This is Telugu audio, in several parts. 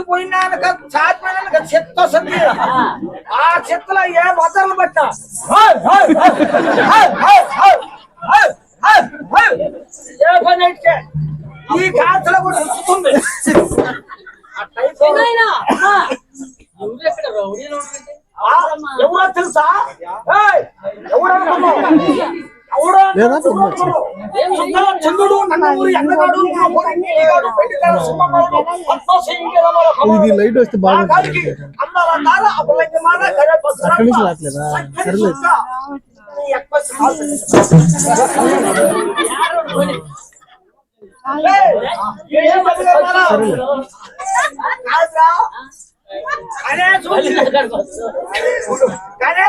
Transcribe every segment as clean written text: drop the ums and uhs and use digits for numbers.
పోయినాక చాటిపోయినాక చెత్త వస్తుంది. ఆ చెత్తలో ఏ బద్దలు పట్టా ఏ పని అయితే ఈ కాంతలో కూడా వస్తుంది. ఎవరో తెలుసా? చంద్రుడు ఇది లైట్ వస్తే బాగా రావట్లేదా?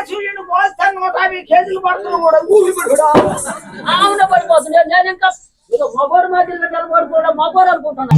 సూర్యుడు పోస్తాను 150 కేజీలు పడుతున్నా కూడా ఊరి ఆవున పడిపోతుంది. నేను ఇంకా మగోడు మధ్యలో నిలబడి కూడా మగోడు అనుకుంటున్నా.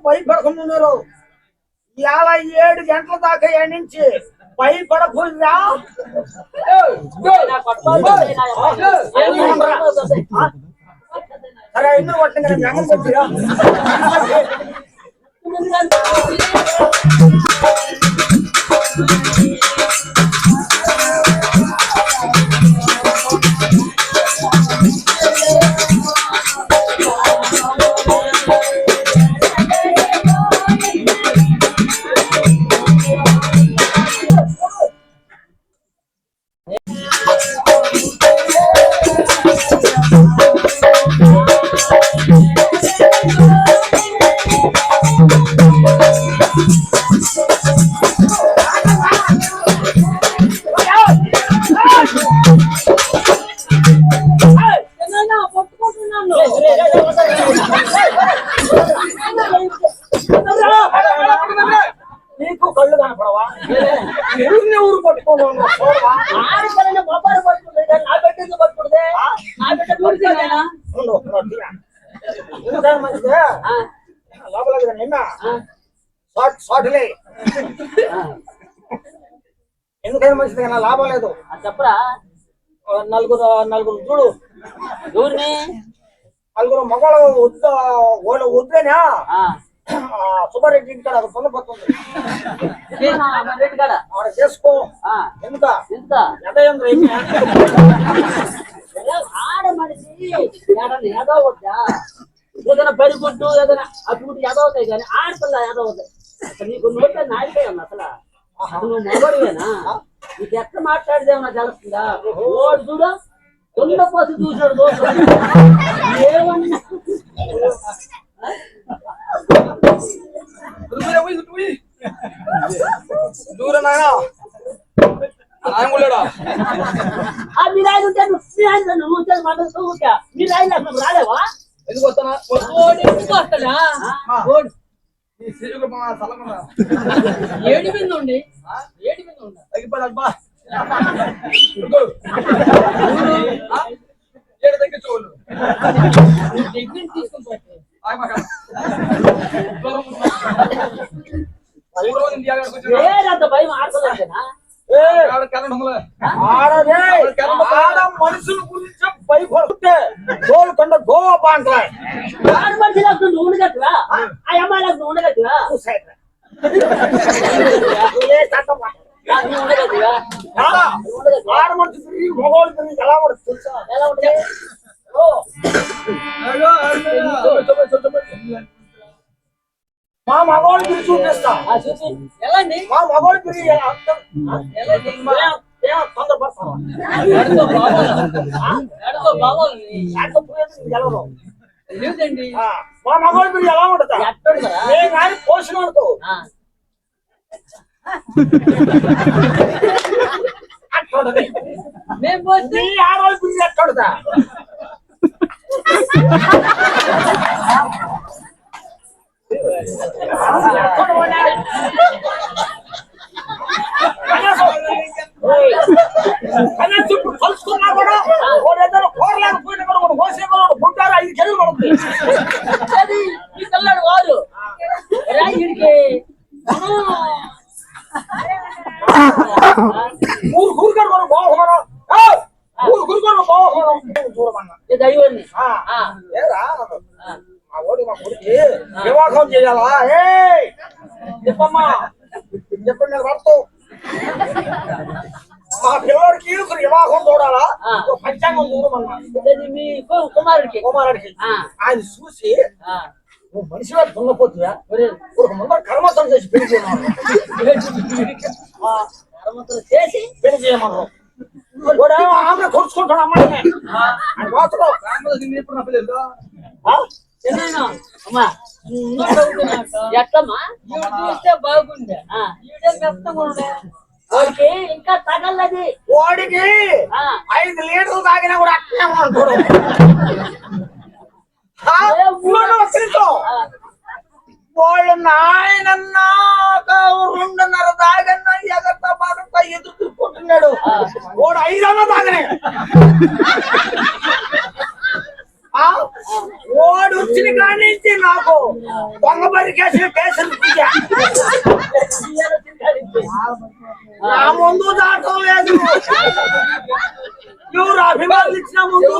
భయపడుతున్నారు. 7 గంటల దాకా నుంచి భయపడకుండా సరే ఎందుకు పట్టిందా నీకు కళ్ళు కనపడవా? ఊరు పట్టుకోవాలి నా బిడ్డ పట్టుకుంటే లోపల సాటులే ఎందుకైనా మంచిది కానీ లాభం లేదు. చెప్పరా? నలుగురు చూడు. ఎవరిని? నలుగురు మగవాళ్ళు వద్దేనా సుబ్బారెడ్డి ఇంటికాడ పొందపోతుంది ఆడ చేసుకో. ఎందుక ఆడ మనిషి ఏదో వద్దా? ఏదైనా పరిగుడ్డు ఏదైనా అప్పుడు ఏదో అవుతాయి కానీ ఆడపిల్ల ఏదో అవుతాయి. అసలు నీకు నోట్లే నాడిపోయాను. అసలు నువ్వు మొగడివేనా? నీకు ఎక్కడ మాట్లాడిదేమన్నా తెలుస్తుందా? ఓడు చూడు తొందరపోసి చూసాడు దోషం ఏమన్నా దూరం మీరు ఆయన ఉంటే నువ్వు మీరు ఆయన రాలేవా? ఎందుకు వస్తానా? ఏడు మీద ఉండి తగ్గిపోదబ్బా తగ్గించు తీసుకుని భయం ఆడలేనా? మనుషుల గురించి పై కొడుకుంటే గోల్కొండ గోవా అంటారు. ఆడ మనిషిలకు నువ్వు ఉండగట్టువా, ఆ అమ్మాయిలకు నువ్వు ఉండగట్టువా, ఏ చట్టం నువ్వు ఉండగట్టువా. ఆడ మనిషి తిరిగి మగవాళ్ళు తిరిగి ఎలా ఉండదు తెలుసా? ఎలా ఉంటుంది? ఓ మా మగవాళ్ళు తిరిగి చూపిస్తా. చూసి ఎలాండి మా మగవాళ్ళు తిరిగి ఎలాండి తొందరపడతాను లేదండి. మా మగవాళ్ళు తిరిగి ఎలా ఉంటుందా? నేను కానీ పోషణ అనుకో అట్లుంటది. మేము పోతే నీ ఆడవాళ్ళు తిరిగి ఎట్లుంటుందా? ఇప్పుడు కలుసుకున్నా కూడా ఏదైనా కోరలేకపోయినా కూడా మనం పోసే పుట్టారు 5 కెళ్ళు పడుతుంది. అది ఈ పిల్లడు వారు రాయుడికి ఊరు గురికారు మనం బాగున్నాం, ఊరు గురికారు బాగున్నాం చూడమన్నా. దైవాన్ని ఏరా మా ఓడి మా కొడుకు వివాహం చేయాలా? ఏ చెప్పమ్మా చెప్పండి నేను పడతావు. మా పిల్లడికి వివాహం చూడాలా? పంచాంగం చూడమన్నా. మీ కుమారుడికి కుమారుడికి ఆయన చూసి నువ్వు మనిషిగా దున్నపోతువా, ఒక ముందర కర్మతం చేసి పెళ్లి చేయమన్నారు. చేసి పెళ్లి చేయమన్నారు. ఆమె కొడుచుకుంటాడు అమ్మాయిని. ఆయన పోతాడు. అమ్మా ఎట్లమ్మా చూస్తే బాగుండే వాడికి ఇంకా తగలది. వాడికి 5 లీటర్లు తాగినా కూడా అట్లే ఉంటాడు. వాళ్ళు నాయనన్నా 2.5 తాగన్నా ఎగతా బాగా ఎదురు తిప్పుకుంటున్నాడు. వాడు 5 అన్నా తాగనే. వాడు వచ్చిన కాడి నుంచి నాకు దొంగబరి కేసులు నా ముందు దాటం లేదు. ఎవరు అభిమానులు ఇచ్చిన ముందు